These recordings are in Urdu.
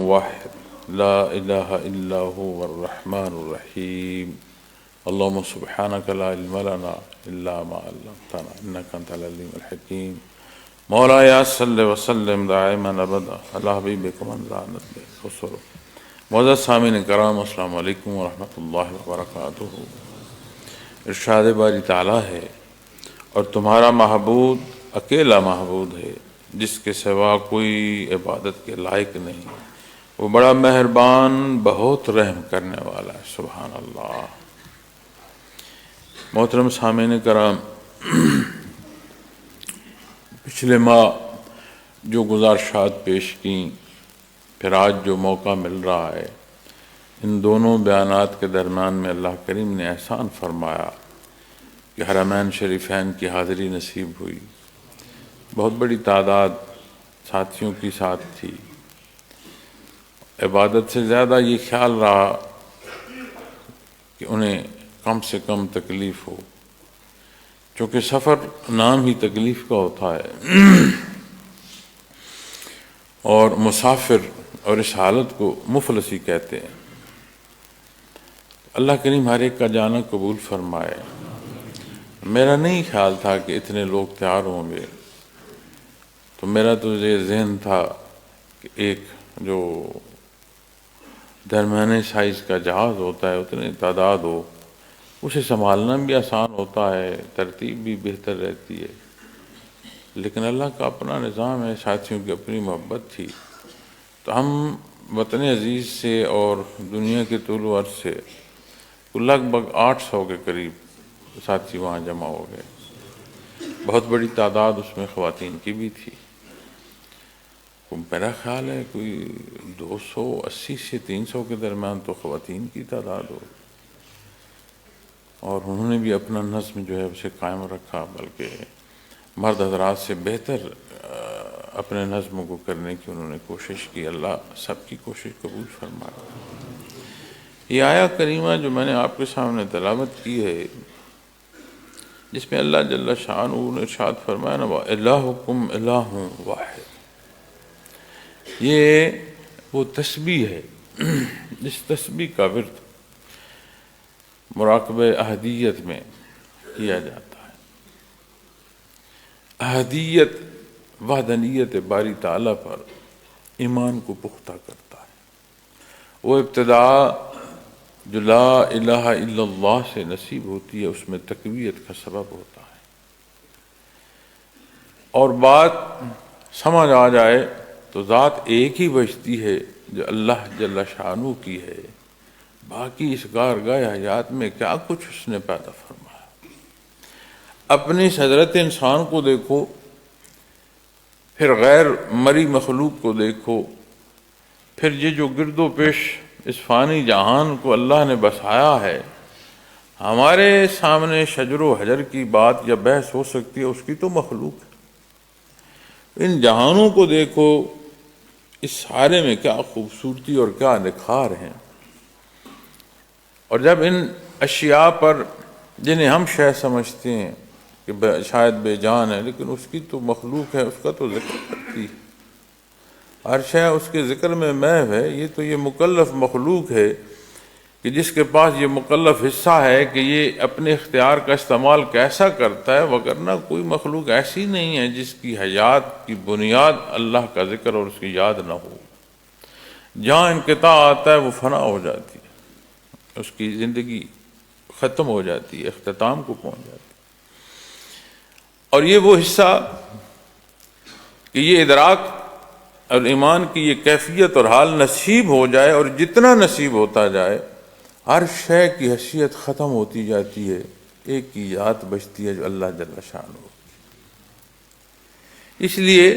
واحد لا الہ الا هو الرحمن الرحیم اللهم سبحانك لا علم لنا الا ما علمتنا انك انت العليم الحكيم مولاي صل وسلم دائما ابدا على حبيبك من لعنت بصر. معزز سامعین کرام، السلام علیکم ورحمۃ اللہ وبرکاتہ. ارشاد باری تعالیٰ ہے، اور تمہارا معبود اکیلا معبود ہے جس کے سوا کوئی عبادت کے لائق نہیں، وہ بڑا مہربان بہت رحم کرنے والا ہے. سبحان اللہ. محترم سامعین کرام، پچھلے ماہ جو گزارشات پیش کیں، پھر آج جو موقع مل رہا ہے، ان دونوں بیانات کے درمیان میں اللہ کریم نے احسان فرمایا کہ حرمین شریفین کی حاضری نصیب ہوئی. بہت بڑی تعداد ساتھیوں کی ساتھ تھی. عبادت سے زیادہ یہ خیال رہا کہ انہیں کم سے کم تکلیف ہو، چونکہ سفر نام ہی تکلیف کا ہوتا ہے، اور مسافر اور اس حالت کو مفلسی کہتے ہیں. اللہ کریم ہر ایک کا جانا قبول فرمائے. میرا نہیں خیال تھا کہ اتنے لوگ تیار ہوں گے، تو میرا تو یہ ذہن تھا کہ ایک جو درمیانے سائز کا جہاز ہوتا ہے اتنی تعداد ہو، اسے سنبھالنا بھی آسان ہوتا ہے، ترتیب بھی بہتر رہتی ہے. لیکن اللہ کا اپنا نظام ہے، ساتھیوں کی اپنی محبت تھی. تو ہم وطن عزیز سے اور دنیا کے طول و عرض سے لگ بھگ 800 کے قریب ساتھی وہاں جمع ہو گئے. بہت بڑی تعداد اس میں خواتین کی بھی تھی. میرا خیال ہے کوئی 280 سے 300 کے درمیان تو خواتین کی تعداد ہو، اور انہوں نے بھی اپنا نظم جو ہے اسے قائم رکھا، بلکہ مرد حضرات سے بہتر اپنے نظم کو کرنے کی انہوں نے کوشش کی. اللہ سب کی کوشش قبول فرمائے. یہ آیہ کریمہ جو میں نے آپ کے سامنے تلاوت کی ہے، جس میں اللہ جل شانہ نے ارشاد فرمایا نا وَإِلَٰهُكُمْ إِلَٰهٌ وَاحِدٌ، یہ وہ تسبیح ہے جس تسبیح کا ورد مراقبہ احدیت میں کیا جاتا ہے. احدیت وحدانیت باری تعالیٰ پر ایمان کو پختہ کرتا ہے. وہ ابتدا جو لا الہ الا اللہ سے نصیب ہوتی ہے، اس میں تقویت کا سبب ہوتا ہے. اور بات سمجھ آ جائے تو ذات ایک ہی بچتی ہے جو اللہ جل شانہ کی ہے. باقی اس کارگاہ حیات میں کیا کچھ اس نے پیدا فرمایا. اپنی حضرت انسان کو دیکھو، پھر غیر مری مخلوق کو دیکھو، پھر یہ جو گرد و پیش اس فانی جہان کو اللہ نے بسایا ہے. ہمارے سامنے شجر و حجر کی بات یا بحث ہو سکتی ہے، اس کی تو مخلوق ہے. ان جہانوں کو دیکھو، اس سارے میں کیا خوبصورتی اور کیا نکھار ہیں. اور جب ان اشیاء پر جنہیں ہم شے سمجھتے ہیں کہ شاید بے جان ہے، لیکن اس کی تو مخلوق ہے، اس کا تو ذکر کرتی ہے. ہر شے اس کے ذکر میں محو ہے. یہ تو یہ مکلف مخلوق ہے کہ جس کے پاس یہ مکلف حصہ ہے کہ یہ اپنے اختیار کا استعمال کیسا کرتا ہے، وگرنہ کوئی مخلوق ایسی نہیں ہے جس کی حیات کی بنیاد اللہ کا ذکر اور اس کی یاد نہ ہو. جہاں انقطاع آتا ہے وہ فنا ہو جاتی ہے، اس کی زندگی ختم ہو جاتی ہے، اختتام کو پہنچ جاتی ہے. اور یہ وہ حصہ کہ یہ ادراک اور ایمان کی یہ کیفیت اور حال نصیب ہو جائے، اور جتنا نصیب ہوتا جائے ہر شے کی حیثیت ختم ہوتی جاتی ہے، ایک کی یاد بچتی ہے جو اللہ جل شانہ. اس لیے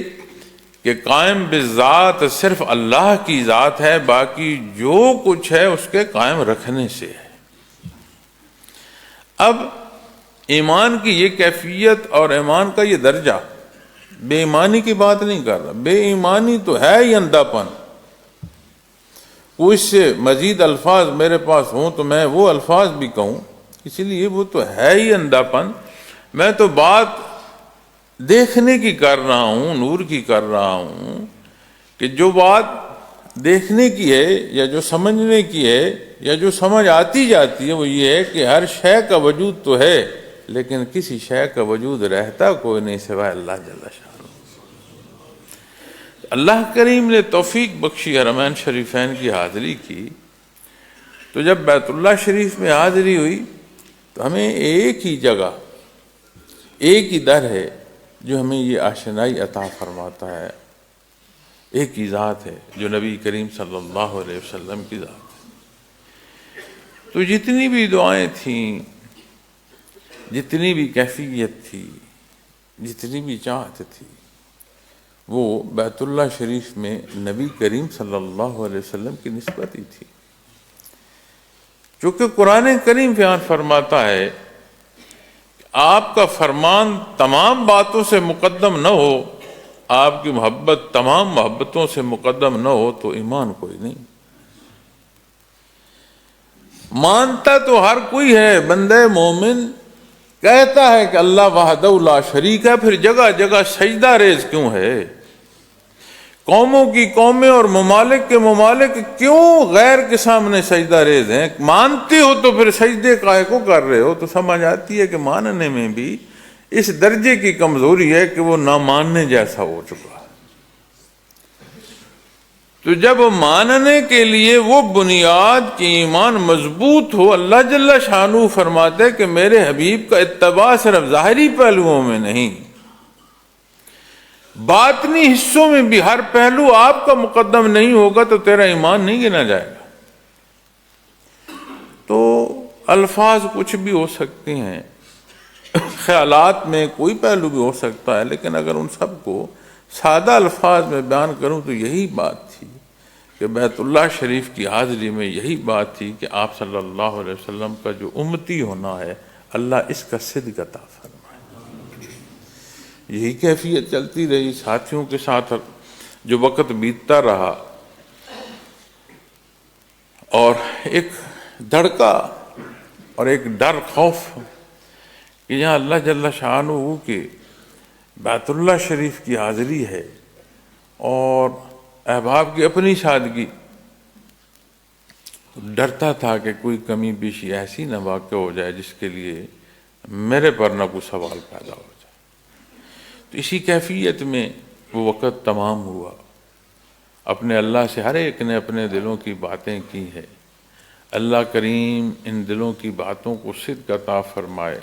کہ قائم بالذات صرف اللہ کی ذات ہے، باقی جو کچھ ہے اس کے قائم رکھنے سے ہے. اب ایمان کی یہ کیفیت اور ایمان کا یہ درجہ، بے ایمانی کی بات نہیں کر رہا. بے ایمانی تو ہے ہی اندھا پن. کوئی سے مزید الفاظ میرے پاس ہوں تو میں وہ الفاظ بھی کہوں، اسی لیے وہ تو ہے ہی اندھا پن. میں تو بات دیکھنے کی کر رہا ہوں، نور کی کر رہا ہوں، کہ جو بات دیکھنے کی ہے یا جو سمجھنے کی ہے یا جو سمجھ آتی جاتی ہے وہ یہ ہے کہ ہر شے کا وجود تو ہے لیکن کسی شے کا وجود رہتا کوئی نہیں سوائے اللہ جل شانہ۔ اللہ کریم نے توفیق بخشی حرمین شریفین کی حاضری کی، تو جب بیت اللہ شریف میں حاضری ہوئی تو ہمیں ایک ہی جگہ، ایک ہی در ہے جو ہمیں یہ آشنائی عطا فرماتا ہے، ایک ہی ذات ہے جو نبی کریم صلی اللہ علیہ وسلم کی ذات ہے۔ تو جتنی بھی دعائیں تھیں، جتنی بھی کیفیت تھی، جتنی بھی چاہت تھی، وہ بیت اللہ شریف میں نبی کریم صلی اللہ علیہ وسلم کی نسبت ہی تھی۔ چونکہ قرآن کریم بیان فرماتا ہے کہ آپ کا فرمان تمام باتوں سے مقدم نہ ہو، آپ کی محبت تمام محبتوں سے مقدم نہ ہو تو ایمان کوئی نہیں۔ مانتا تو ہر کوئی ہے، بندہ مومن کہتا ہے کہ اللہ وحدہ لا شریک ہے، پھر جگہ جگہ سجدہ ریز کیوں ہے؟ قوموں کی قومیں اور ممالک کے ممالک کیوں غیر کے سامنے سجدہ ریز ہیں؟ مانتے ہو تو پھر سجدے کائے کو کر رہے ہو؟ تو سمجھ آتی ہے کہ ماننے میں بھی اس درجے کی کمزوری ہے کہ وہ نہ ماننے جیسا ہو چکا ہے۔ تو جب ماننے کے لیے وہ بنیاد کی ایمان مضبوط ہو، اللہ جل شانہ فرماتے کہ میرے حبیب کا اتباع صرف ظاہری پہلوؤں میں نہیں، باطنی حصوں میں بھی ہر پہلو آپ کا مقدم نہیں ہوگا تو تیرا ایمان نہیں گنا جائے گا۔ تو الفاظ کچھ بھی ہو سکتے ہیں، خیالات میں کوئی پہلو بھی ہو سکتا ہے، لیکن اگر ان سب کو سادہ الفاظ میں بیان کروں تو یہی بات تھی کہ بیت اللہ شریف کی حاضری میں یہی بات تھی کہ آپ صلی اللہ علیہ وسلم کا جو امتی ہونا ہے اللہ اس کا صدق عطا فرمائے۔ یہی کیفیت چلتی رہی ساتھیوں کے ساتھ جو وقت بیتتا رہا، اور ایک دھڑکا اور ایک ڈر خوف کہ یہاں اللہ جل شانہ کے بیت اللہ شریف کی حاضری ہے اور احباب کی اپنی سادگی، ڈرتا تھا کہ کوئی کمی بیشی ایسی نہ واقع ہو جائے جس کے لیے میرے پر نہ کوئی سوال پیدا ہو جائے۔ تو اسی کیفیت میں وہ وقت تمام ہوا، اپنے اللہ سے ہر ایک نے اپنے دلوں کی باتیں کی ہیں۔ اللہ کریم ان دلوں کی باتوں کو صدق عطا فرمائے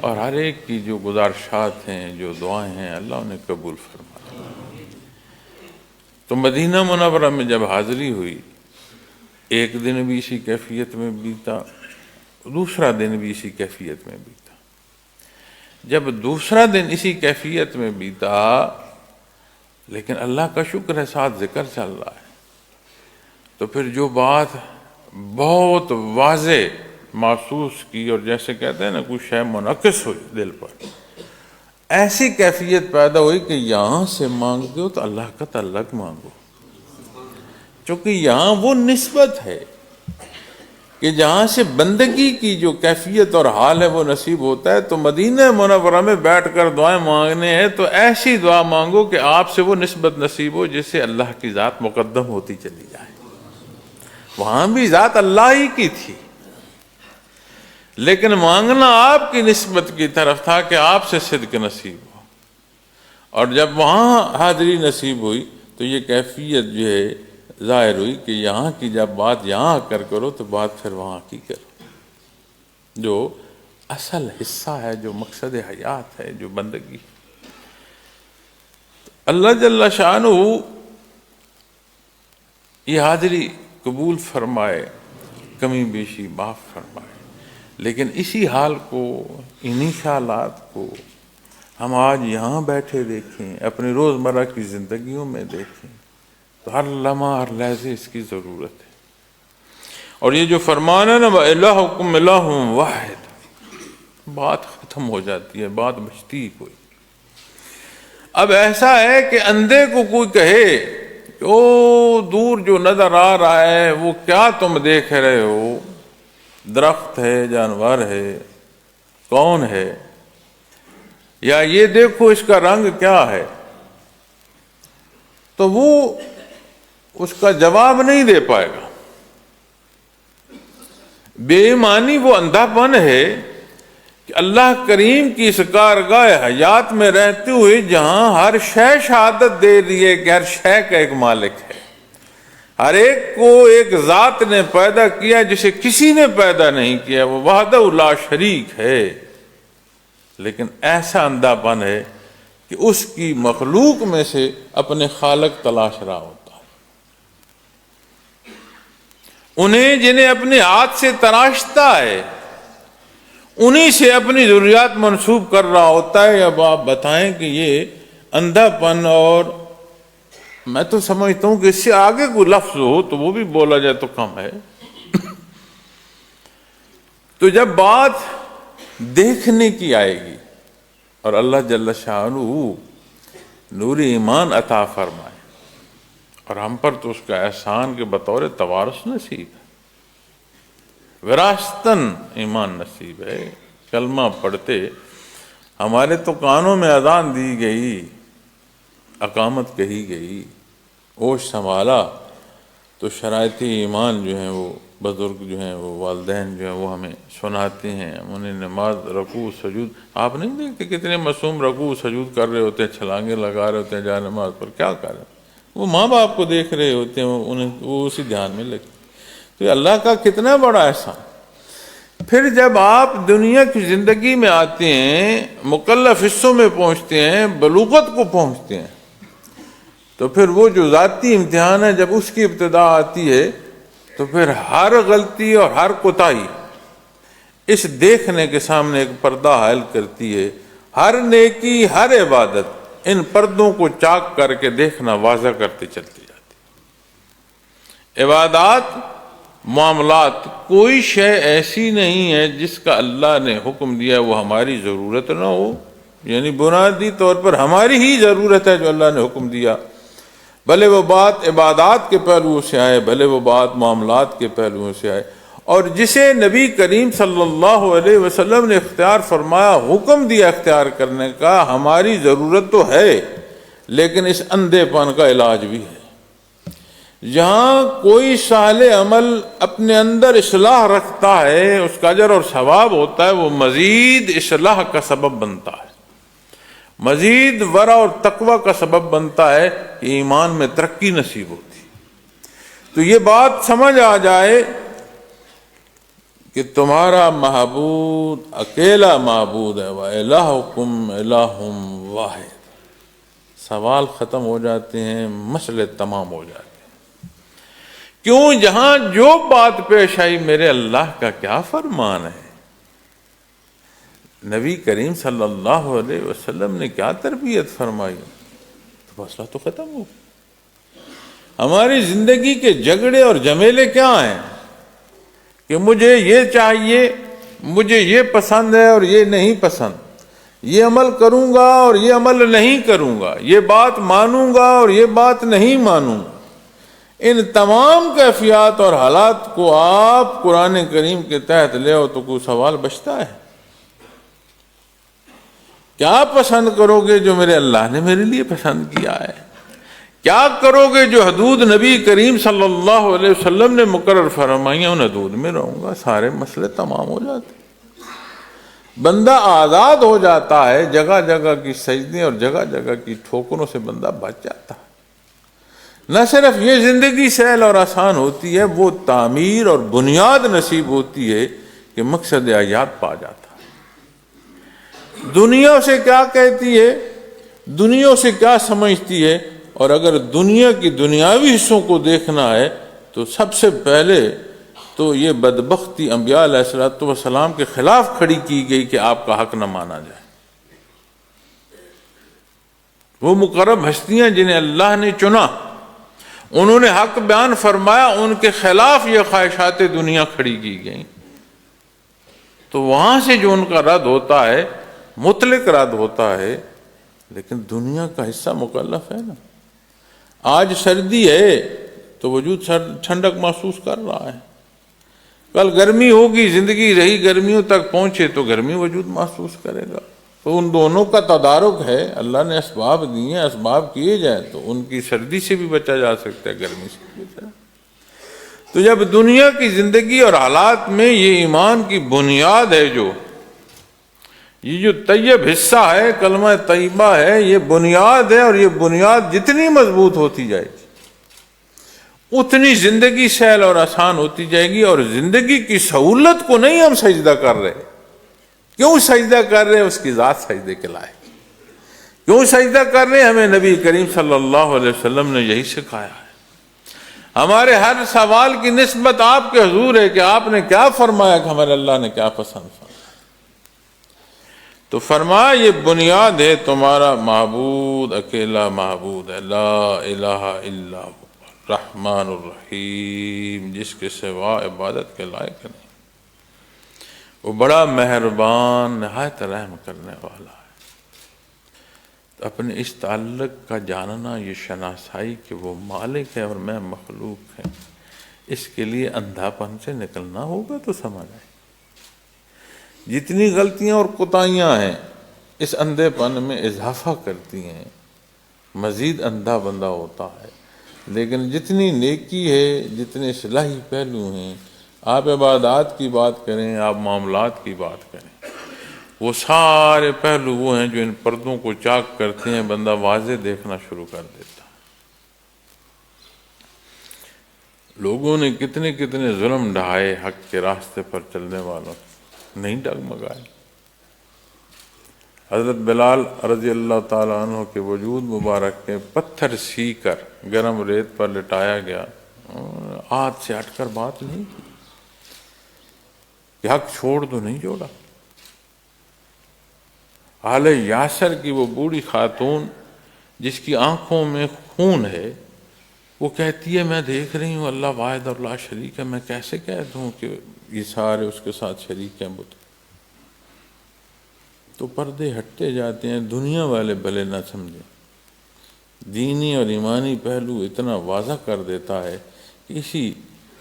اور ہر ایک کی جو گزارشات ہیں، جو دعائیں ہیں، اللہ انہیں قبول فرمائے۔ تو مدینہ منورہ میں جب حاضری ہوئی، ایک دن بھی اسی کیفیت میں بیتا، دوسرا دن بھی اسی کیفیت میں بیتا۔ جب دوسرا دن اسی کیفیت میں بیتا، لیکن اللہ کا شکر ہے ساتھ ذکر چل رہا ہے، تو پھر جو بات بہت واضح محسوس کی اور جیسے کہتے ہیں نا کوئی شے منعکس ہوئی دل پر، ایسی کیفیت پیدا ہوئی کہ یہاں سے مانگتے ہو تو اللہ کا تعلق مانگو، چونکہ یہاں وہ نسبت ہے کہ جہاں سے بندگی کی جو کیفیت اور حال ہے وہ نصیب ہوتا ہے۔ تو مدینہ منورہ میں بیٹھ کر دعائیں مانگنے ہیں تو ایسی دعا مانگو کہ آپ سے وہ نسبت نصیب ہو جس سے اللہ کی ذات مقدم ہوتی چلی جائے۔ وہاں بھی ذات اللہ ہی کی تھی، لیکن مانگنا آپ کی نسبت کی طرف تھا کہ آپ سے صدق نصیب ہو، اور جب وہاں حاضری نصیب ہوئی تو یہ کیفیت جو ہے ظاہر ہوئی کہ یہاں کی جب بات یہاں کر کرو تو بات پھر وہاں کی کرو، جو اصل حصہ ہے، جو مقصد حیات ہے، جو بندگی۔ اللہ جل شانہ یہ حاضری قبول فرمائے، کمی بیشی معاف فرمائے، لیکن اسی حال کو، انہی خیالات کو ہم آج یہاں بیٹھے دیکھیں، اپنی روزمرہ کی زندگیوں میں دیکھیں تو ہر لمحہ ہر لحظے اس کی ضرورت ہے۔ اور یہ جو فرمان ہے نا وَإِلَٰهُكُمْ إِلَٰهٌ وَاحِدٌ، بات ختم ہو جاتی ہے، بات بچتی کوئی۔ اب ایسا ہے کہ اندھے کو کوئی کہے کہ او دور جو نظر آ رہا ہے وہ کیا تم دیکھ رہے ہو، درخت ہے، جانور ہے، کون ہے، یا یہ دیکھو اس کا رنگ کیا ہے، تو وہ اس کا جواب نہیں دے پائے گا۔ بے ایمانی وہ اندھا پن ہے کہ اللہ کریم کی اس کارگاہ حیات میں رہتے ہوئے جہاں ہر شے شہادت دے رہی ہے کہ ہر شے کا ایک مالک ہے، ہر ایک کو ایک ذات نے پیدا کیا جسے کسی نے پیدا نہیں کیا، وہ وحدہ لا شریک ہے، لیکن ایسا اندھا پن ہے کہ اس کی مخلوق میں سے اپنے خالق تلاش رہا ہوتا ہے، انہیں جنہیں اپنے ہاتھ سے تراشتا ہے انہی سے اپنی ضروریات منسوب کر رہا ہوتا ہے۔ اب آپ بتائیں کہ یہ اندھا پن، اور میں تو سمجھتا ہوں کہ اس سے آگے کوئی لفظ ہو تو وہ بھی بولا جائے تو کم ہے۔ تو جب بات دیکھنے کی آئے گی اور اللہ جل شانہ نور ایمان عطا فرمائے، اور ہم پر تو اس کا احسان کے بطور توارث نصیب ہے، وراثتاً ایمان نصیب ہے۔ کلمہ پڑھتے ہمارے تو کانوں میں اذان دی گئی، اقامت کہی گئی، ہوش سنبھالا تو شرائط ایمان جو ہیں وہ بزرگ جو ہیں وہ والدین جو ہیں وہ ہمیں سناتے ہیں، انہیں نماز رکوع سجود، آپ نہیں دیکھتے کتنے معصوم رکوع سجود کر رہے ہوتے ہیں، چھلانگے لگا رہے ہوتے ہیں جا نماز پر، کیا کر رہے ہیں؟ وہ ماں باپ کو دیکھ رہے ہوتے ہیں، وہ اسی دھیان میں لگے۔ تو یہ اللہ کا کتنا بڑا احسان۔ پھر جب آپ دنیا کی زندگی میں آتے ہیں، مکلف حصوں میں پہنچتے ہیں، بلوغت کو پہنچتے ہیں، تو پھر وہ جو ذاتی امتحان ہے جب اس کی ابتدا آتی ہے تو پھر ہر غلطی اور ہر کوتاہی اس دیکھنے کے سامنے ایک پردہ حائل کرتی ہے۔ ہر نیکی، ہر عبادت ان پردوں کو چاک کر کے دیکھنا واضح کرتے چلتی جاتی۔ عبادات، معاملات، کوئی شے ایسی نہیں ہے جس کا اللہ نے حکم دیا وہ ہماری ضرورت نہ ہو، یعنی بنیادی طور پر ہماری ہی ضرورت ہے جو اللہ نے حکم دیا، بھلے وہ بات عبادات کے پہلوؤں سے آئے، بھلے وہ بات معاملات کے پہلوؤں سے آئے، اور جسے نبی کریم صلی اللہ علیہ وسلم نے اختیار فرمایا، حکم دیا اختیار کرنے کا، ہماری ضرورت تو ہے لیکن اس اندھے پن کا علاج بھی ہے۔ جہاں کوئی صالح عمل اپنے اندر اصلاح رکھتا ہے، اس کا اجر اور ثواب ہوتا ہے، وہ مزید اصلاح کا سبب بنتا ہے، مزید ورع اور تقوی کا سبب بنتا ہے کہ ایمان میں ترقی نصیب ہوتی۔ تو یہ بات سمجھ آ جائے کہ تمہارا معبود اکیلا معبود ہے، وَإِلَٰهُكُمْ إِلَٰهٌ وَاحِدٌ، سوال ختم ہو جاتے ہیں، مسئلے تمام ہو جاتے ہیں۔ کیوں؟ جہاں جو بات پیش آئی میرے اللہ کا کیا فرمان ہے، نبی کریم صلی اللہ علیہ وسلم نے کیا تربیت فرمائی، تو مسئلہ تو ختم ہو۔ ہماری زندگی کے جھگڑے اور جھمیلے کیا ہیں کہ مجھے یہ چاہیے، مجھے یہ پسند ہے اور یہ نہیں پسند، یہ عمل کروں گا اور یہ عمل نہیں کروں گا، یہ بات مانوں گا اور یہ بات نہیں مانوں گا۔ ان تمام کیفیات اور حالات کو آپ قرآن کریم کے تحت لے آؤ تو کوئی سوال بچتا ہے؟ کیا پسند کرو گے جو میرے اللہ نے میرے لیے پسند کیا ہے؟ کیا کرو گے جو حدود نبی کریم صلی اللہ علیہ وسلم نے مقرر فرمائی ہیں، ان حدود میں رہوں گا، سارے مسئلے تمام ہو جاتے ہیں، بندہ آزاد ہو جاتا ہے، جگہ جگہ کی سجدے اور جگہ جگہ کی ٹھوکروں سے بندہ بچ جاتا ہے۔ نہ صرف یہ زندگی سہل اور آسان ہوتی ہے، وہ تعمیر اور بنیاد نصیب ہوتی ہے کہ مقصد حیات پا جاتا ہے۔ دنیا سے کیا کہتی ہے، دنیا سے کیا سمجھتی ہے، اور اگر دنیا کی دنیاوی حصوں کو دیکھنا ہے تو سب سے پہلے تو یہ بدبختی انبیاء علیہ السلام کے خلاف کھڑی کی گئی کہ آپ کا حق نہ مانا جائے۔ وہ مقرب ہستیاں جنہیں اللہ نے چنا، انہوں نے حق بیان فرمایا، ان کے خلاف یہ خواہشات دنیا کھڑی کی گئیں، تو وہاں سے جو ان کا رد ہوتا ہے مطلق رد ہوتا ہے، لیکن دنیا کا حصہ مکلف ہے نا۔ آج سردی ہے تو وجود ٹھنڈک محسوس کر رہا ہے، کل گرمی ہوگی، زندگی رہی گرمیوں تک پہنچے تو گرمی وجود محسوس کرے گا۔ تو ان دونوں کا تدارک ہے، اللہ نے اسباب دیے ہیں، اسباب کیے جائیں تو ان کی سردی سے بھی بچا جا سکتا ہے، گرمی سے بھی بچا۔ تو جب دنیا کی زندگی اور حالات میں یہ ایمان کی بنیاد ہے، یہ جو طیب حصہ ہے، کلمہ طیبہ ہے، یہ بنیاد ہے، اور یہ بنیاد جتنی مضبوط ہوتی جائے گی اتنی زندگی سہل اور آسان ہوتی جائے گی۔ اور زندگی کی سہولت کو نہیں ہم سجدہ کر رہے، کیوں سجدہ کر رہے ہیں؟ اس کی ذات سجدے کے لائق۔ کیوں سجدہ کر رہے ہیں؟ ہمیں نبی کریم صلی اللہ علیہ وسلم نے یہی سکھایا ہے۔ ہمارے ہر سوال کی نسبت آپ کے حضور ہے کہ آپ نے کیا فرمایا، کہ ہمارے اللہ نے کیا پسند فرمایا۔ تو فرمایا یہ بنیاد ہے، تمہارا معبود اکیلا معبود ہے، لا الہ الا ہو رحمان الرحیم، جس کے سوا عبادت کے لائق نہیں، وہ بڑا مہربان نہایت رحم کرنے والا ہے۔ تو اپنے اس تعلق کا جاننا، یہ شناسائی کہ وہ مالک ہے اور میں مخلوق ہے، اس کے لیے اندھا پن سے نکلنا ہوگا تو سمجھ آئے۔ جتنی غلطیاں اور کوتاہیاں ہیں اس اندھے پن میں اضافہ کرتی ہیں، مزید اندھا بندہ ہوتا ہے۔ لیکن جتنی نیکی ہے، جتنے اصلاحی پہلو ہیں، آپ عبادات کی بات کریں، آپ معاملات کی بات کریں، وہ سارے پہلو وہ ہیں جو ان پردوں کو چاک کرتے ہیں، بندہ واضح دیکھنا شروع کر دیتا ہے۔ لوگوں نے کتنے کتنے ظلم ڈھائے حق کے راستے پر چلنے والوں، نہیں ڈگمگائے۔ حضرت بلال رضی اللہ تعالیٰ عنہ کے وجود مبارک کے پتھر سی کر گرم ریت پر لٹایا گیا، ہاتھ سے ہٹ کر بات نہیں کی کہ حق چھوڑ دو، نہیں جوڑا۔ آل یاسر کی وہ بوڑھی خاتون جس کی آنکھوں میں خون ہے، وہ کہتی ہے میں دیکھ رہی ہوں اللہ واحد اور لا شریک ہے، میں کیسے کہہ دوں کہ یہ سارے اس کے ساتھ شریک ہیں بت۔ تو پردے ہٹتے جاتے ہیں، دنیا والے بھلے نہ سمجھیں، دینی اور ایمانی پہلو اتنا واضح کر دیتا ہے کہ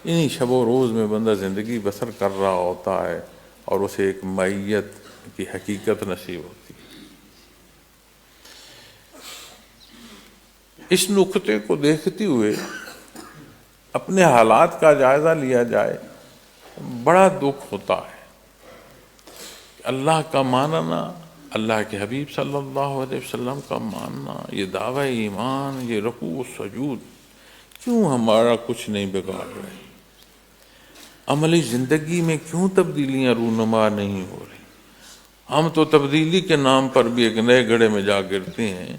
انہی شب و روز میں بندہ زندگی بسر کر رہا ہوتا ہے اور اسے ایک معیت کی حقیقت نصیب ہوتی ہے۔ اس نقطے کو دیکھتے ہوئے اپنے حالات کا جائزہ لیا جائے، بڑا دکھ ہوتا ہے۔ اللہ کا ماننا، اللہ کے حبیب صلی اللہ علیہ وسلم کا ماننا، یہ دعوی ایمان، یہ رکوع و سجود کیوں ہمارا کچھ نہیں بگاڑ رہے؟ عملی زندگی میں کیوں تبدیلیاں رونما نہیں ہو رہی؟ ہم تو تبدیلی کے نام پر بھی ایک نئے گڑھے میں جا گرتے ہیں۔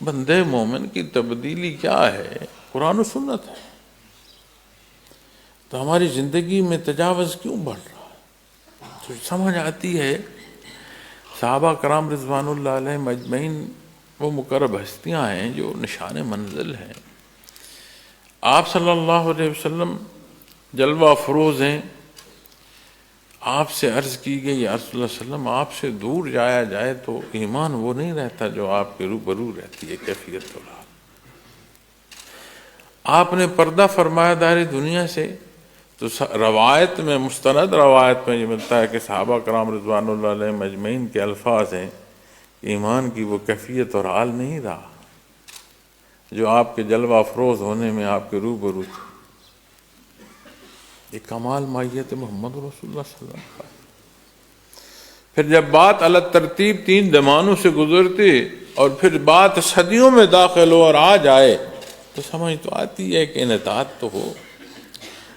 بندے مومن کی تبدیلی کیا ہے؟ قرآن و سنت ہے۔ تو ہماری زندگی میں تجاوز کیوں بڑھ رہا ہے؟ تو سمجھ آتی ہے صحابہ کرام رضوان اللہ علیہ مجمعین وہ مقرب ہستیاں ہیں جو نشان منزل ہیں۔ آپ صلی اللہ علیہ وسلم جلوہ افروز ہیں۔ آپ سے عرض کی گئی یا رسول اللہ صلی اللہ علیہ وسلم آپ سے دور جایا جائے تو ایمان وہ نہیں رہتا جو آپ کے روبرو رہتی ہے کیفیت تو رہا۔ آپ نے پردہ فرمایا دار دنیا سے، تو روایت میں، مستند روایت میں یہ ملتا ہے کہ صحابہ کرام رضوان اللہ علیہ مجمعین کے الفاظ ہیں، ایمان کی وہ کیفیت اور حال نہیں رہا جو آپ کے جلوہ افروز ہونے میں آپ کے روبرو تھی۔ یہ کمال مائیت محمد رسول اللہ صلی اللہ علیہ وسلم کا۔ پھر جب بات علی ترتیب 3 زمانوں سے گزرتی اور پھر بات صدیوں میں داخل ہو اور آ جائے تو سمجھ تو آتی ہے کہ انعطاف تو ہو۔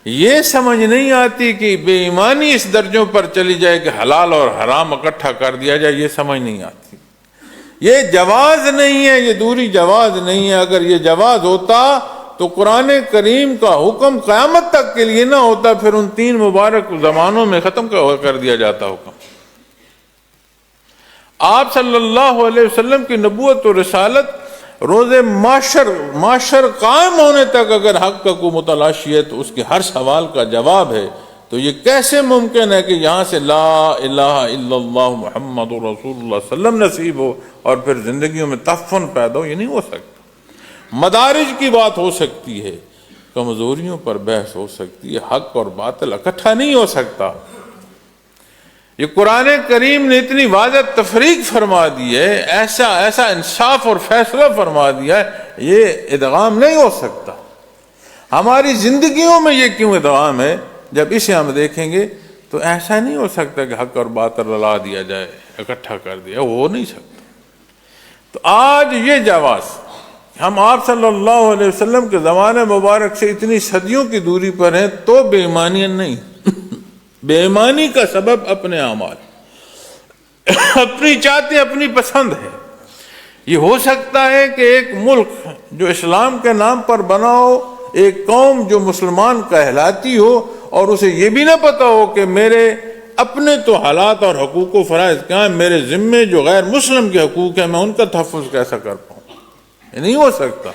یہ سمجھ نہیں آتی کہ بے ایمانی اس درجوں پر چلی جائے کہ حلال اور حرام اکٹھا کر دیا جائے، یہ سمجھ نہیں آتی۔ یہ جواز نہیں ہے، یہ دوری جواز نہیں ہے۔ اگر یہ جواز ہوتا تو قرآن کریم کا حکم قیامت تک کے لیے نہ ہوتا، پھر ان 3 مبارک زمانوں میں ختم کر دیا جاتا حکم۔ آپ صلی اللہ علیہ وسلم کی نبوت و رسالت روز معاشر قائم ہونے تک اگر حق کا کوئی متلاشی ہے تو اس کے ہر سوال کا جواب ہے، تو یہ کیسے ممکن ہے کہ یہاں سے لا الہ الا اللہ محمد رسول اللہ صلی اللہ علیہ وسلم نصیب ہو اور پھر زندگیوں میں تعفن پیدا ہو؟ یہ نہیں ہو سکتا۔ مدارج کی بات ہو سکتی ہے، کمزوریوں پر بحث ہو سکتی ہے، حق اور باطل اکٹھا نہیں ہو سکتا۔ یہ قرآن کریم نے اتنی واضح تفریق فرما دی ہے، ایسا انصاف اور فیصلہ فرما دیا ہے، یہ ادغام نہیں ہو سکتا۔ ہماری زندگیوں میں یہ کیوں ادغام ہے؟ جب اسے ہم دیکھیں گے تو ایسا نہیں ہو سکتا کہ حق اور باطل رلا دیا جائے، اکٹھا کر دیا، ہو نہیں سکتا۔ تو آج یہ جواز، ہم آپ صلی اللہ علیہ وسلم کے زمانے مبارک سے اتنی صدیوں کی دوری پر ہیں تو بے ایمانی نہیں، بے ایمانی کا سبب اپنے اعمال، اپنی چاہتے اپنی پسند ہے۔ یہ ہو سکتا ہے کہ ایک ملک جو اسلام کے نام پر بنا ہو، ایک قوم جو مسلمان کہلاتی ہو، اور اسے یہ بھی نہ پتا ہو کہ میرے اپنے تو حالات اور حقوق و فرائض کیا ہیں، میرے ذمے جو غیر مسلم کے حقوق ہیں میں ان کا تحفظ کیسا کر پاؤں۔ یہ نہیں ہو سکتا،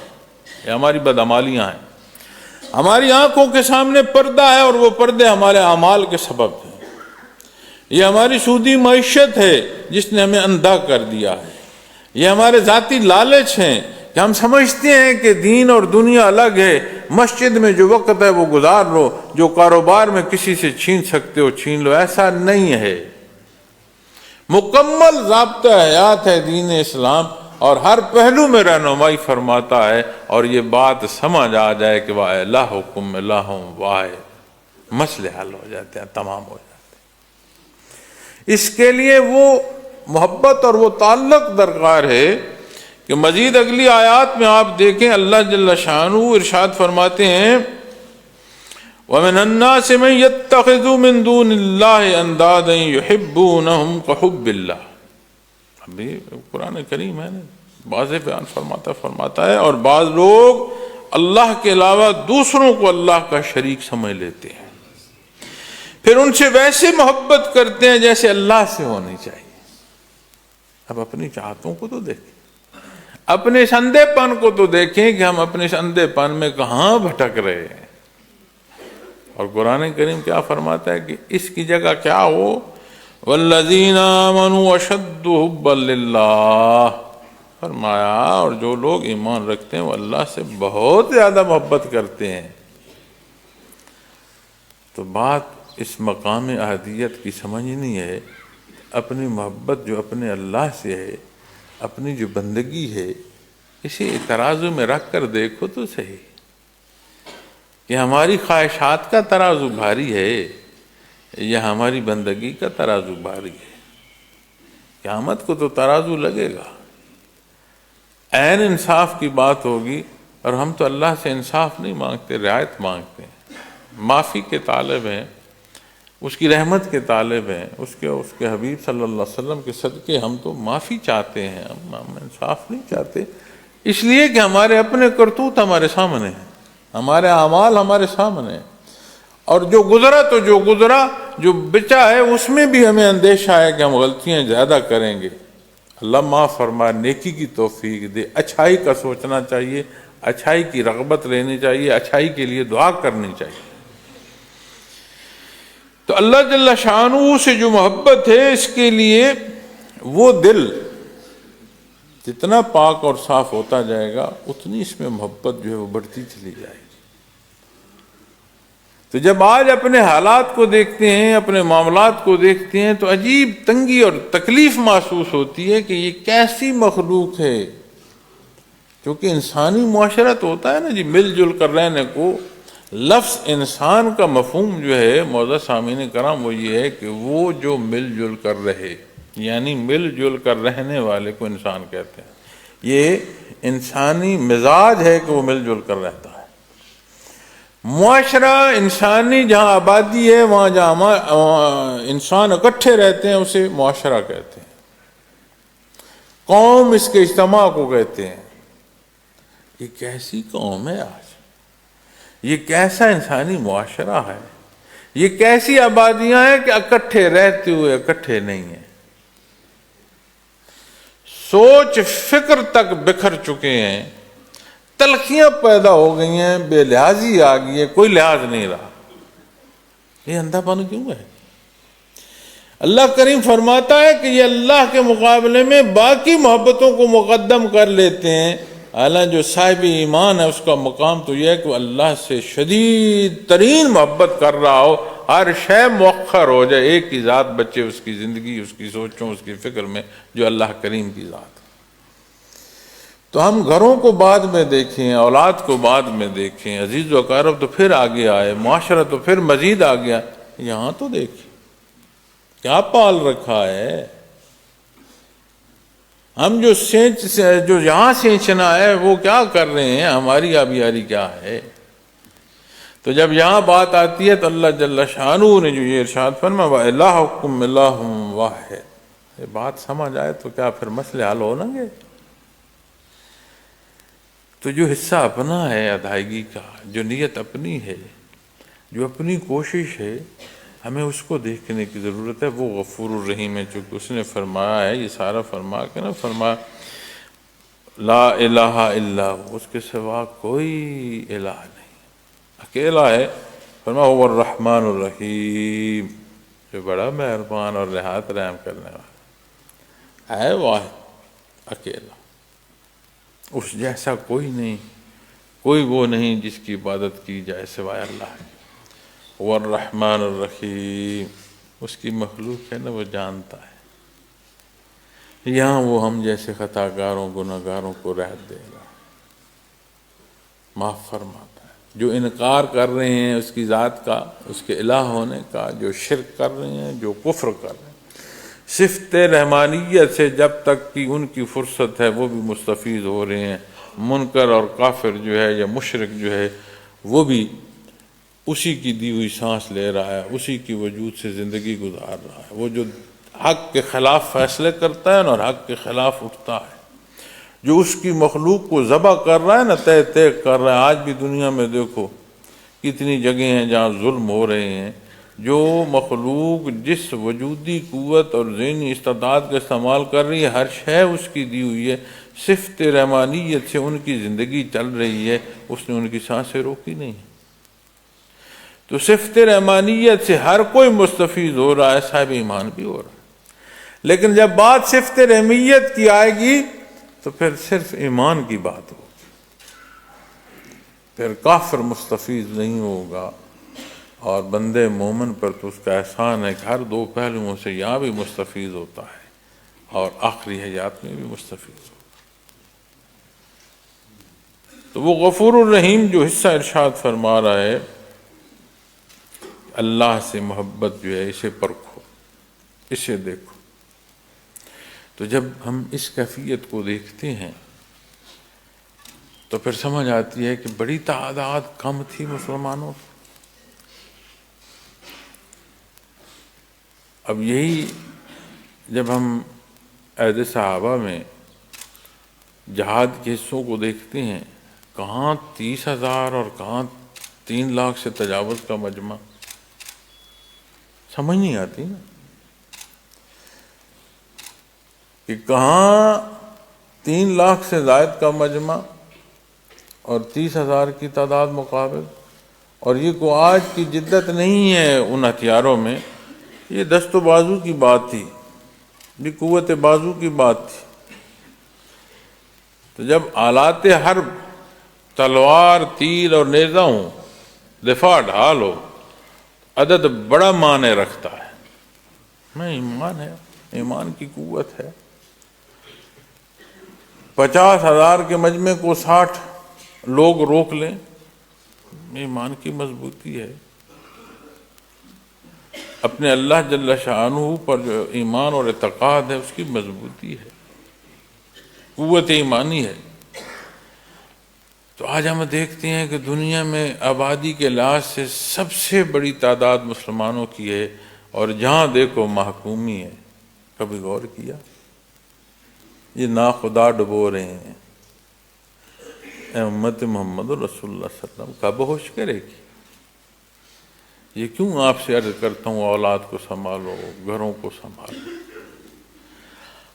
یہ ہماری بدعمالیاں ہیں۔ ہماری آنکھوں کے سامنے پردہ ہے، اور وہ پردے ہمارے اعمال کے سبب ہیں۔ یہ ہماری سودی معیشت ہے جس نے ہمیں اندھا کر دیا ہے۔ یہ ہمارے ذاتی لالچ ہیں کہ ہم سمجھتے ہیں کہ دین اور دنیا الگ ہے، مسجد میں جو وقت ہے وہ گزار لو، جو کاروبار میں کسی سے چھین سکتے ہو چھین لو۔ ایسا نہیں ہے، مکمل ضابطہ حیات ہے دین اسلام، اور ہر پہلو میں رہنمائی فرماتا ہے، اور یہ بات سمجھ آ جائے کہ وہ الہکم الہ واحد، مسئلے حل ہو جاتے ہیں، تمام ہو جاتے ہیں۔ اس کے لیے وہ محبت اور وہ تعلق درکار ہے کہ مزید اگلی آیات میں آپ دیکھیں اللہ جل شانہ ارشاد فرماتے ہیں وَمِنَ النَّاسِ مَن يَتَّخِذُ مِن دُونِ اللَّهِ أَندَادًا يُحِبُّونَهُمْ كَحُبِّ اللَّهِ۔ ابھی قرآن کریم ہے نا، واضح بیان فرماتا ہے، اور بعض لوگ اللہ کے علاوہ دوسروں کو اللہ کا شریک سمجھ لیتے ہیں، پھر ان سے ویسے محبت کرتے ہیں جیسے اللہ سے ہونی چاہیے۔ اب اپنی چاہتوں کو تو دیکھیں، اپنے اس اندھے پن کو تو دیکھیں کہ ہم اپنے اس اندھے پن میں کہاں بھٹک رہے ہیں۔ اور قرآن کریم کیا فرماتا ہے کہ اس کی جگہ کیا ہو، والذین آمنوا اشد حبا للہ، فرمایا اور جو لوگ ایمان رکھتے ہیں وہ اللہ سے بہت زیادہ محبت کرتے ہیں۔ تو بات اس مقام احدیت کی سمجھنی ہے، اپنی محبت جو اپنے اللہ سے ہے، اپنی جو بندگی ہے، اسے ترازو میں رکھ کر دیکھو تو صحیح کہ ہماری خواہشات کا ترازو بھاری ہے یا ہماری بندگی کا ترازو بھاری ہے۔ قیامت کو تو ترازو لگے گا، عین انصاف کی بات ہوگی، اور ہم تو اللہ سے انصاف نہیں مانگتے، رعایت مانگتے ہیں، معافی کے طالب ہیں، اس کی رحمت کے طالب ہیں، اس کے حبیب صلی اللہ علیہ وسلم کے صدقے ہم تو معافی چاہتے ہیں، ہم انصاف نہیں چاہتے، اس لیے کہ ہمارے اپنے کرتوت ہمارے سامنے ہیں، ہمارے اعمال ہمارے سامنے ہیں، اور جو گزرا تو جو گزرا، جو بچا ہے اس میں بھی ہمیں اندیشہ ہے کہ ہم غلطیاں زیادہ کریں گے۔ اللہ معاف فرمائے، نیکی کی توفیق دے، اچھائی کا سوچنا چاہیے، اچھائی کی رغبت لینی چاہیے، اچھائی کے لیے دعا کرنی چاہیے۔ تو اللہ جل شانہ سے جو محبت ہے، اس کے لیے وہ دل جتنا پاک اور صاف ہوتا جائے گا اتنی اس میں محبت جو ہے وہ بڑھتی چلی جائے گی۔ تو جب آج اپنے حالات کو دیکھتے ہیں، اپنے معاملات کو دیکھتے ہیں، تو عجیب تنگی اور تکلیف محسوس ہوتی ہے کہ یہ کیسی مخلوق ہے، کیونکہ انسانی معاشرہ تو ہوتا ہے نا جی، مل جل کر رہنے کو۔ لفظ انسان کا مفہوم جو ہے معزز سامعین کرام وہ یہ ہے کہ وہ جو مل جل کر رہے، یعنی مل جل کر رہنے والے کو انسان کہتے ہیں۔ یہ انسانی مزاج ہے کہ وہ مل جل کر رہتا ہے۔ معاشرہ انسانی جہاں آبادی ہے، وہاں جہاں انسان اکٹھے رہتے ہیں اسے معاشرہ کہتے ہیں، قوم اس کے اجتماع کو کہتے ہیں۔ یہ کیسی قوم ہے آج، یہ کیسا انسانی معاشرہ ہے، یہ کیسی آبادیاں ہیں کہ اکٹھے رہتے ہوئے اکٹھے نہیں ہیں، سوچ فکر تک بکھر چکے ہیں، تلخیاں پیدا ہو گئی ہیں، بے لحاظی آ گئی ہے، کوئی لحاظ نہیں رہا۔ یہ اندھا پن کیوں ہے؟ اللہ کریم فرماتا ہے کہ یہ اللہ کے مقابلے میں باقی محبتوں کو مقدم کر لیتے ہیں، حالانکہ جو صاحب ایمان ہے اس کا مقام تو یہ ہے کہ وہ اللہ سے شدید ترین محبت کر رہا ہو، ہر شے مؤخر ہو جائے، ایک ہی ذات بچے اس کی زندگی، اس کی سوچوں، اس کی فکر میں، جو اللہ کریم کی ذات ہے۔ تو ہم گھروں کو بعد میں دیکھیں، اولاد کو بعد میں دیکھیں، عزیز و اقارب تو پھر آگے آئے، معاشرہ تو پھر مزید آ گیا، یہاں تو دیکھیں کیا پال رکھا ہے۔ ہم جو یہاں سینچنا ہے وہ کیا کر رہے ہیں، ہماری آبیاری کیا ہے۔ تو جب یہاں بات آتی ہے تو اللہ جل شانہ نے جو یہ ارشاد فرمایا وَإِلَٰهُكُمْ إِلَٰهٌ وَاحِدٌ، یہ بات سمجھ آئے تو کیا پھر مسئلے حل ہو گے۔ تو جو حصہ اپنا ہے ادائیگی کا، جو نیت اپنی ہے، جو اپنی کوشش ہے، ہمیں اس کو دیکھنے کی ضرورت ہے۔ وہ غفور الرحیم ہے، چونکہ اس نے فرمایا ہے، یہ سارا فرما کے فرمایا لا الہ الا ہو، اس کے سوا کوئی الہ نہیں، اکیلا ہے۔ فرمایا هو الرحمن الرحیم، جو بڑا مہربان اور نہایت رحم کرنے والا ہے، واحد اکیلا، اس جیسا کوئی نہیں، کوئی وہ نہیں جس کی عبادت کی جائے سوائے اللہ کی۔ هو الرحمن الرحیم، اس کی مخلوق ہے نا، وہ جانتا ہے۔ یہاں وہ ہم جیسے خطا کاروں گناہگاروں کو رحمت دے گا، معاف فرماتا ہے۔ جو انکار کر رہے ہیں اس کی ذات کا، اس کے الہ ہونے کا، جو شرک کر رہے ہیں، جو کفر کر رہے ہیں، صفت رحمانیت سے جب تک کہ ان کی فرصت ہے وہ بھی مستفید ہو رہے ہیں۔ منکر اور کافر جو ہے یا مشرک جو ہے وہ بھی اسی کی دی ہوئی سانس لے رہا ہے، اسی کی وجود سے زندگی گزار رہا ہے۔ وہ جو حق کے خلاف فیصلے کرتا ہے نا اور حق کے خلاف اٹھتا ہے، جو اس کی مخلوق کو ذبح کر رہا ہے نا، تہ کر رہا ہے۔ آج بھی دنیا میں دیکھو کتنی جگہیں ہیں جہاں ظلم ہو رہے ہیں۔ جو مخلوق جس وجودی قوت اور ذہنی استعداد کا استعمال کر رہی ہے، ہر شے اس کی دی ہوئی ہے، صفت رحمانیت سے ان کی زندگی چل رہی ہے، اس نے ان کی سانسیں روکی نہیں۔ تو صفت رحمانیت سے ہر کوئی مستفید ہو رہا ہے، صاحب ایمان بھی ہو رہا ہے۔ لیکن جب بات صفت رحمیت کی آئے گی تو پھر صرف ایمان کی بات ہوگی، پھر کافر مستفید نہیں ہوگا، اور بندے مومن پر تو اس کا احسان ہے کہ ہر دو پہلوؤں سے یہاں بھی مستفید ہوتا ہے اور آخری حیات میں بھی مستفید ہوگا۔ تو وہ غفور الرحیم جو حصہ ارشاد فرما رہا ہے، اللہ سے محبت جو ہے اسے پرکھو، اسے دیکھو۔ تو جب ہم اس کیفیت کو دیکھتے ہیں تو پھر سمجھ آتی ہے کہ بڑی تعداد کم تھی مسلمانوں کی۔ اب یہی جب ہم عہد صحابہ میں جہاد کے حصوں کو دیکھتے ہیں، کہاں 30,000 اور کہاں 3 لاکھ سے تجاوز کا مجمع، سمجھ نہیں آتی نا کہ کہاں 3 لاکھ سے زائد کا مجمع اور 30,000 کی تعداد مقابل۔ اور یہ کو آج کی جدت نہیں ہے ان ہتھیاروں میں، یہ دست و بازو کی بات تھی، یہ قوت بازو کی بات تھی۔ تو جب آلات حرب تلوار، تیر اور نیزہ ہوں، دفاع ڈھال ہو، عدد بڑا معنی رکھتا ہے۔ میں ایمان ہے، ایمان کی قوت ہے۔ 50,000 کے مجمع کو 60 لوگ روک لیں، ایمان کی مضبوطی ہے۔ اپنے اللہ جل شانہ پر جو ایمان اور اعتقاد ہے اس کی مضبوطی ہے، قوت ایمانی ہے۔ تو آج ہم دیکھتے ہیں کہ دنیا میں آبادی کے لحاظ سے سب سے بڑی تعداد مسلمانوں کی ہے، اور جہاں دیکھو محکومی ہے۔ کبھی غور کیا؟ یہ ناخدا ڈبو رہے ہیں۔ اے امت محمد رسول اللہ صلی اللہ علیہ وسلم، کب ہوش کرے گی؟ یہ کیوں آپ سے عرض کرتا ہوں اولاد کو سنبھالو، گھروں کو سنبھالو۔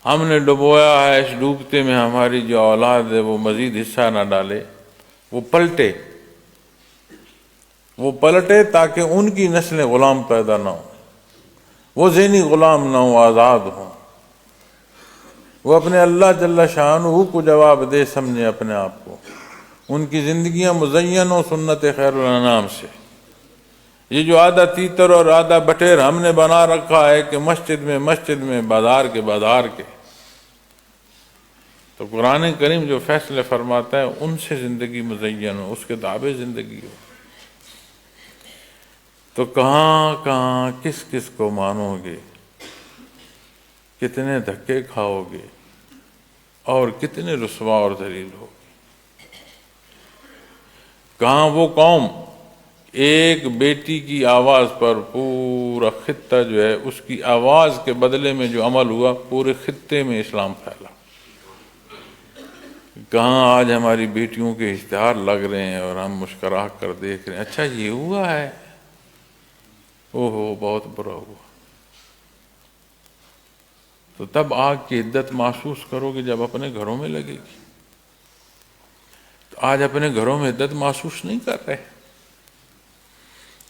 ہم نے ڈبویا ہے، اس ڈوبتے میں ہماری جو اولاد ہے وہ مزید حصہ نہ ڈالے، وہ پلٹے تاکہ ان کی نسلیں غلام پیدا نہ ہوں، وہ ذہنی غلام نہ ہوں، آزاد ہوں، وہ اپنے اللہ جل شانہ کو جواب دے سمجھیں اپنے آپ کو، ان کی زندگیاں مزین و سنت خیر الانام سے۔ یہ جو آدھا تیتر اور آدھا بٹیر ہم نے بنا رکھا ہے کہ مسجد میں بازار کے، تو قرآن کریم جو فیصلے فرماتا ہے ان سے زندگی مزین ہو، اس کے تابع زندگی ہو، تو کہاں کس کس کو مانو گے، کتنے دھکے کھاؤ گے اور کتنے رسوا اور ذلیل ہو گے۔ کہاں وہ قوم ایک بیٹی کی آواز پر پورا خطہ جو ہے اس کی آواز کے بدلے میں جو عمل ہوا پورے خطے میں اسلام پھیلا۔ کہاں آج ہماری بیٹیوں کے اشتہار لگ رہے ہیں اور ہم مسکرا کر دیکھ رہے ہیں، اچھا یہ ہوا ہے، اوہو بہت برا ہوا۔ تو تب آگ کی عدت محسوس کرو گے جب اپنے گھروں میں لگے گی۔ تو آج اپنے گھروں میں عدت محسوس نہیں کر رہے۔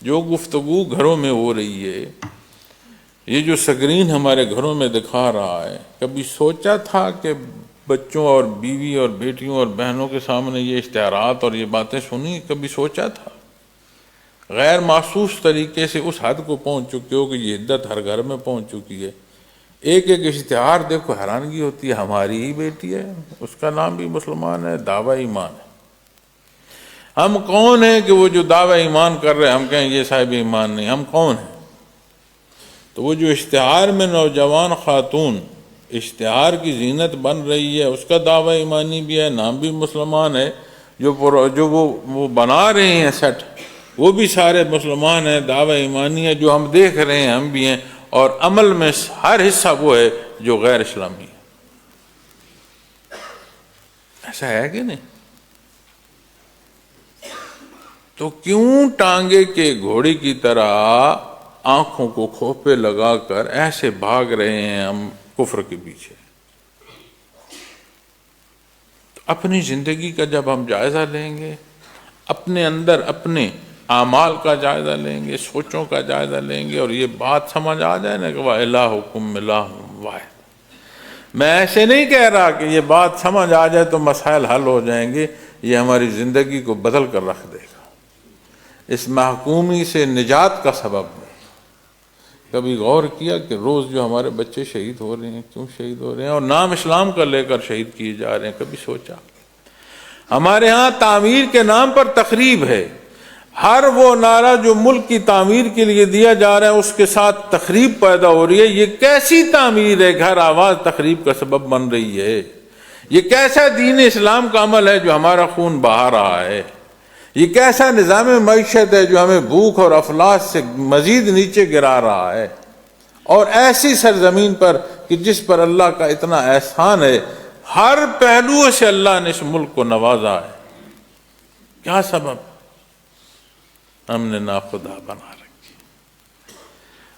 جو گفتگو گھروں میں ہو رہی ہے، یہ جو سکرین ہمارے گھروں میں دکھا رہا ہے، کبھی سوچا تھا کہ بچوں اور بیوی اور بیٹیوں اور بہنوں کے سامنے یہ اشتہارات اور یہ باتیں سنی؟ کبھی سوچا تھا؟ غیر محسوس طریقے سے اس حد کو پہنچ چکے ہو کہ یہ عدت ہر گھر میں پہنچ چکی ہے۔ ایک اشتہار دیکھو، حیرانگی ہوتی ہے، ہماری ہی بیٹی ہے، اس کا نام بھی مسلمان ہے، دعویٰ ایمان ہے۔ ہم کون ہیں کہ وہ جو دعویٰ ایمان کر رہے ہیں ہم کہیں یہ صاحب ایمان نہیں؟ ہم کون ہیں؟ تو وہ جو اشتہار میں نوجوان خاتون اشتہار کی زینت بن رہی ہے، اس کا دعویٰ ایمانی بھی ہے، نام بھی مسلمان ہے، جو وہ بنا رہے ہیں سیٹ، وہ بھی سارے مسلمان ہیں، دعویٰ ایمانی ہے، جو ہم دیکھ رہے ہیں ہم بھی ہیں، اور عمل میں ہر حصہ وہ ہے جو غیر اسلامی ہے۔ ایسا ہے کہ نہیں؟ تو کیوں ٹانگے کے گھوڑے کی طرح آنکھوں کو کھوپے لگا کر ایسے بھاگ رہے ہیں ہم کفر کے پیچھے؟ اپنی زندگی کا جب ہم جائزہ لیں گے، اپنے اندر اپنے اعمال کا جائزہ لیں گے، سوچوں کا جائزہ لیں گے، اور یہ بات سمجھ آ جائے نا کہ وَإِلَٰهُكُمْ إِلَٰهٌ وَاحِدٌ۔ میں ایسے نہیں کہہ رہا کہ یہ بات سمجھ آ جائے تو مسائل حل ہو جائیں گے، یہ ہماری زندگی کو بدل کر رکھ دے گا، اس محکومی سے نجات کا سبب ہے۔ کبھی غور کیا کہ روز جو ہمارے بچے شہید ہو رہے ہیں، کیوں شہید ہو رہے ہیں؟ اور نام اسلام کا لے کر شہید کیے جا رہے ہیں۔ کبھی سوچا؟ ہمارے ہاں تعمیر کے نام پر تخریب ہے، ہر وہ نعرہ جو ملک کی تعمیر کے لیے دیا جا رہا ہے اس کے ساتھ تخریب پیدا ہو رہی ہے۔ یہ کیسی تعمیر ہے؟ گھر آواز تخریب کا سبب بن رہی ہے۔ یہ کیسا دین اسلام کا عمل ہے جو ہمارا خون بہا رہا ہے؟ یہ کیسا نظام معیشت ہے جو ہمیں بھوک اور افلاس سے مزید نیچے گرا رہا ہے؟ اور ایسی سرزمین پر کہ جس پر اللہ کا اتنا احسان ہے، ہر پہلو سے اللہ نے اس ملک کو نوازا ہے۔ کیا سبب؟ ہم نے ناخدا بنا رکھی،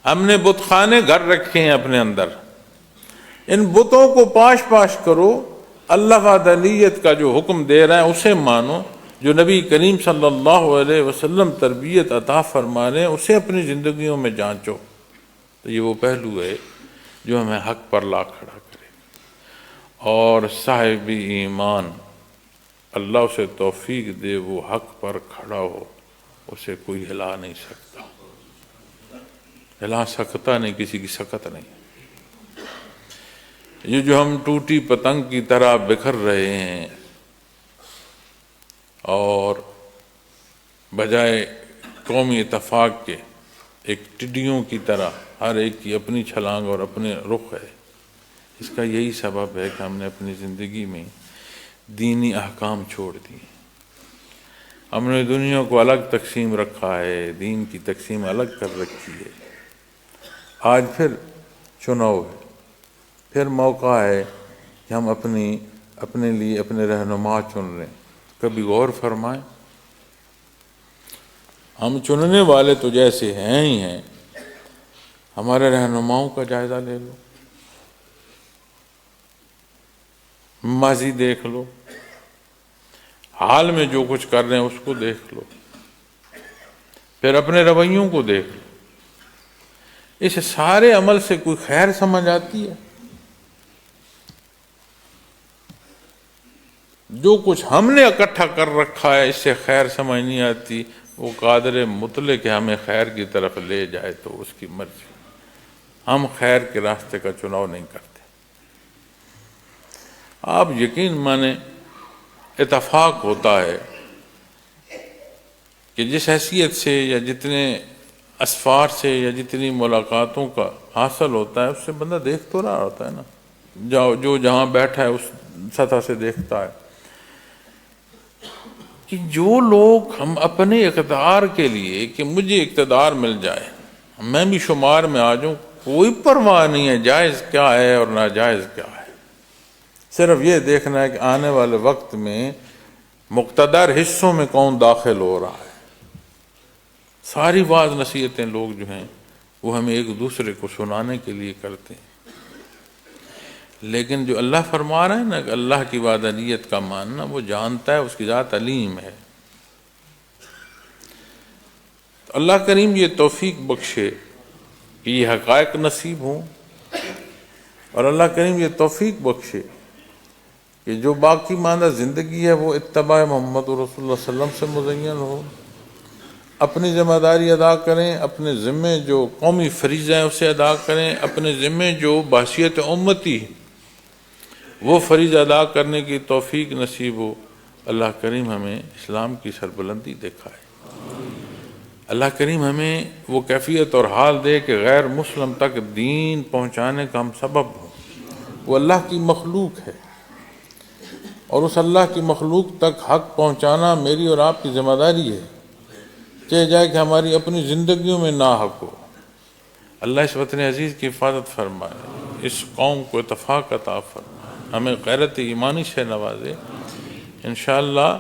ہم نے بت خانے گھر رکھے ہیں اپنے اندر۔ ان بتوں کو پاش کرو، اللہ وحدانیت کا جو حکم دے رہا ہے اسے مانو، جو نبی کریم صلی اللہ علیہ وسلم تربیت عطا فرما رہے ہیں اسے اپنی زندگیوں میں جانچو۔ تو یہ وہ پہلو ہے جو ہمیں حق پر لا کھڑا کرے، اور صاحب ایمان اللہ اسے توفیق دے وہ حق پر کھڑا ہو، اسے کوئی ہلا نہیں سکتا، ہلا سکتا نہیں، کسی کی سکت نہیں۔ یہ جو ہم ٹوٹی پتنگ کی طرح بکھر رہے ہیں اور بجائے قومی اتفاق کے ایک ٹڈیوں کی طرح ہر ایک کی اپنی چھلانگ اور اپنے رخ ہے، اس کا یہی سبب ہے کہ ہم نے اپنی زندگی میں دینی احکام چھوڑ دیے۔ ہم نے دنیا کو الگ تقسیم رکھا ہے، دین کی تقسیم الگ کر رکھی ہے۔ آج پھر چناؤ ہے، پھر موقع ہے کہ ہم اپنے لیے اپنے رہنما چن رہے ہیں۔ کبھی غور فرمائیں، ہم چننے والے تو جیسے ہیں ہی ہیں، ہمارے رہنماؤں کا جائزہ لے لو، ماضی دیکھ لو، حال میں جو کچھ کر رہے ہیں اس کو دیکھ لو، پھر اپنے رویوں کو دیکھ لو۔ اس سارے عمل سے کوئی خیر سمجھ آتی ہے؟ جو کچھ ہم نے اکٹھا کر رکھا ہے اس سے خیر سمجھ نہیں آتی، وہ قادر مطلق ہے ہمیں خیر کی طرف لے جائے تو اس کی مرضی، ہم خیر کے راستے کا چناؤ نہیں کرتے۔ آپ یقین مانیں اتفاق ہوتا ہے کہ جس حیثیت سے یا جتنے اسفار سے یا جتنی ملاقاتوں کا حاصل ہوتا ہے اس سے بندہ دیکھ تو رہا ہوتا ہے نا، جو جہاں بیٹھا ہے اس سطح سے دیکھتا ہے کہ جو لوگ ہم اپنے اقتدار کے لیے کہ مجھے اقتدار مل جائے میں بھی شمار میں آ جاؤں، کوئی پرواہ نہیں ہے جائز کیا ہے اور ناجائز کیا ہے، صرف یہ دیکھنا ہے کہ آنے والے وقت میں مقتدر حصوں میں کون داخل ہو رہا ہے۔ ساری واعظ نصیحتیں لوگ جو ہیں وہ ہمیں ایک دوسرے کو سنانے کے لیے کرتے ہیں، لیکن جو اللہ فرما رہا ہے نا کہ اللہ کی وحدانیت کا ماننا، وہ جانتا ہے، اس کی ذات علیم ہے۔ تو اللہ کریم یہ توفیق بخشے کہ یہ حقائق نصیب ہوں، اور اللہ کریم یہ توفیق بخشے کہ جو باقی ماندہ زندگی ہے وہ اتباع محمد رسول اللہ صلی اللہ علیہ وسلم سے مزین ہو، اپنی ذمہ داری ادا کریں، اپنے ذمے جو قومی فریضہ ہیں اسے ادا کریں، اپنے ذمے جو بحیثیت امتی وہ فریضہ ادا کرنے کی توفیق نصیب ہو۔ اللہ کریم ہمیں اسلام کی سربلندی دکھائے، اللہ کریم ہمیں وہ کیفیت اور حال دے کہ غیر مسلم تک دین پہنچانے کا ہم سبب ہوں۔ وہ اللہ کی مخلوق ہے، اور اس اللہ کی مخلوق تک حق پہنچانا میری اور آپ کی ذمہ داری ہے، چاہے جائے کہ ہماری اپنی زندگیوں میں ناحق ہو۔ اللہ اس وطن عزیز کی حفاظت فرمائے، اس قوم کو اتفاق عطا فرمائے، ہمیں غیرت ایمانی سے نوازے۔ انشاءاللہ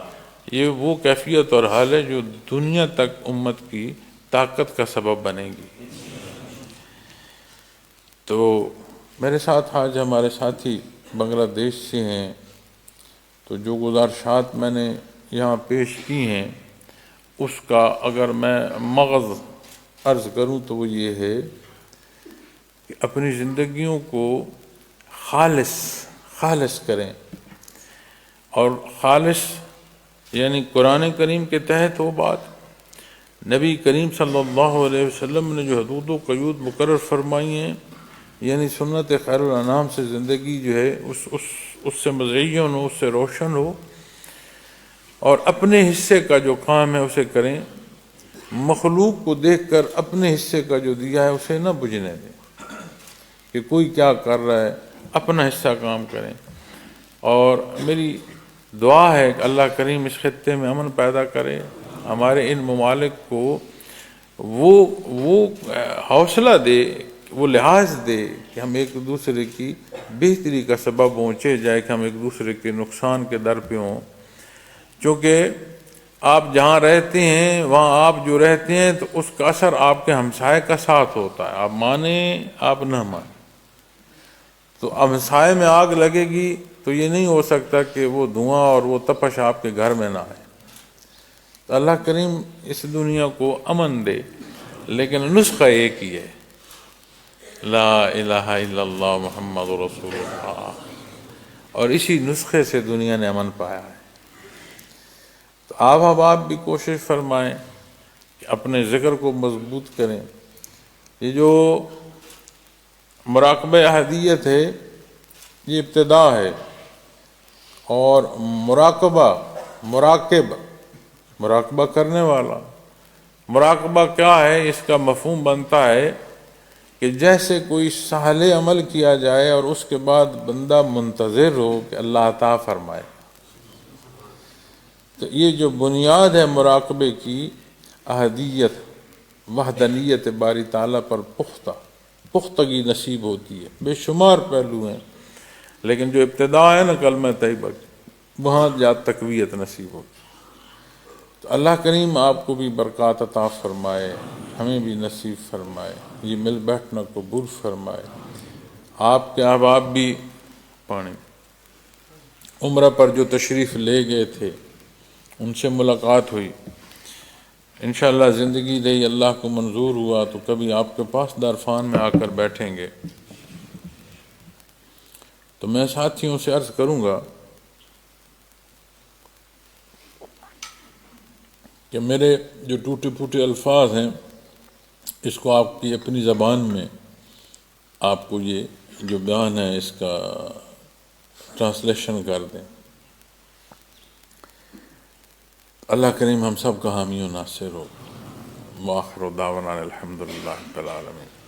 یہ وہ کیفیت اور حال ہے جو دنیا تک امت کی طاقت کا سبب بنے گی۔ تو میرے ساتھ آج ہمارے ساتھی بنگلہ دیش سے ہیں، تو جو گزارشات میں نے یہاں پیش کی ہیں اس کا اگر میں مغز عرض کروں تو وہ یہ ہے کہ اپنی زندگیوں کو خالص کریں، اور خالص یعنی قرآن کریم کے تحت وہ بات، نبی کریم صلی اللہ علیہ وسلم نے جو حدود و قیود مقرر فرمائی ہیں، یعنی سنت خیر الانام سے زندگی جو ہے اس سے مزین ہو، اس سے روشن ہو، اور اپنے حصے کا جو کام ہے اسے کریں، مخلوق کو دیکھ کر اپنے حصے کا جو دیا ہے اسے نہ بجھنے دیں کہ کوئی کیا کر رہا ہے، اپنا حصہ کام کریں۔ اور میری دعا ہے کہ اللہ کریم اس خطے میں امن پیدا کرے، ہمارے ان ممالک کو وہ حوصلہ دے، وہ لحاظ دے کہ ہم ایک دوسرے کی بہتری کا سبب ہوں، چاہے جائے کہ ہم ایک دوسرے کے نقصان کے در پہ ہوں، چونکہ آپ جہاں رہتے ہیں وہاں آپ جو رہتے ہیں تو اس کا اثر آپ کے ہمسائے کا ساتھ ہوتا ہے، آپ مانیں آپ نہ مانیں، تو ہمسائے میں آگ لگے گی تو یہ نہیں ہو سکتا کہ وہ دھواں اور وہ تپش آپ کے گھر میں نہ آئے۔ تو اللہ کریم اس دنیا کو امن دے، لیکن نسخہ ایک ہی ہے، لا الہ الا اللہ محمد رسول اللہ، اور اسی نسخے سے دنیا نے امن پایا ہے۔ تو آپ احباب بھی کوشش فرمائیں کہ اپنے ذکر کو مضبوط کریں۔ یہ جو مراقبہ احدیت ہے یہ ابتدا ہے، اور مراقبہ کرنے والا، مراقبہ کیا ہے، اس کا مفہوم بنتا ہے کہ جیسے کوئی صالح عمل کیا جائے اور اس کے بعد بندہ منتظر ہو کہ اللہ عطا فرمائے۔ تو یہ جو بنیاد ہے مراقبے کی، احدیت، وحدانیت باری تعالیٰ پر پختگی نصیب ہوتی ہے۔ بے شمار پہلو ہیں، لیکن جو ابتدا ہے نا کلمہ طیبہ کی، وہاں جا تقویت نصیب ہوتی۔ تو اللہ کریم آپ کو بھی برکات عطا فرمائے، ہمیں بھی نصیب فرمائے، یہ مل بیٹھنا قبول فرمائے۔ آپ کے احباب بھی پانی عمرہ پر جو تشریف لے گئے تھے ان سے ملاقات ہوئی، انشاءاللہ زندگی رہی، اللہ کو منظور ہوا تو کبھی آپ کے پاس دارفان میں آ کر بیٹھیں گے۔ تو میں ساتھیوں سے عرض کروں گا کہ میرے جو ٹوٹے پھوٹے الفاظ ہیں اس کو آپ کی اپنی زبان میں آپ کو یہ جو بیان ہے اس کا ٹرانسلیشن کر دیں۔ اللہ کریم ہم سب کا حامی و ناصر ہو۔ وآخر دعوانا الحمدللہ رب العالمین۔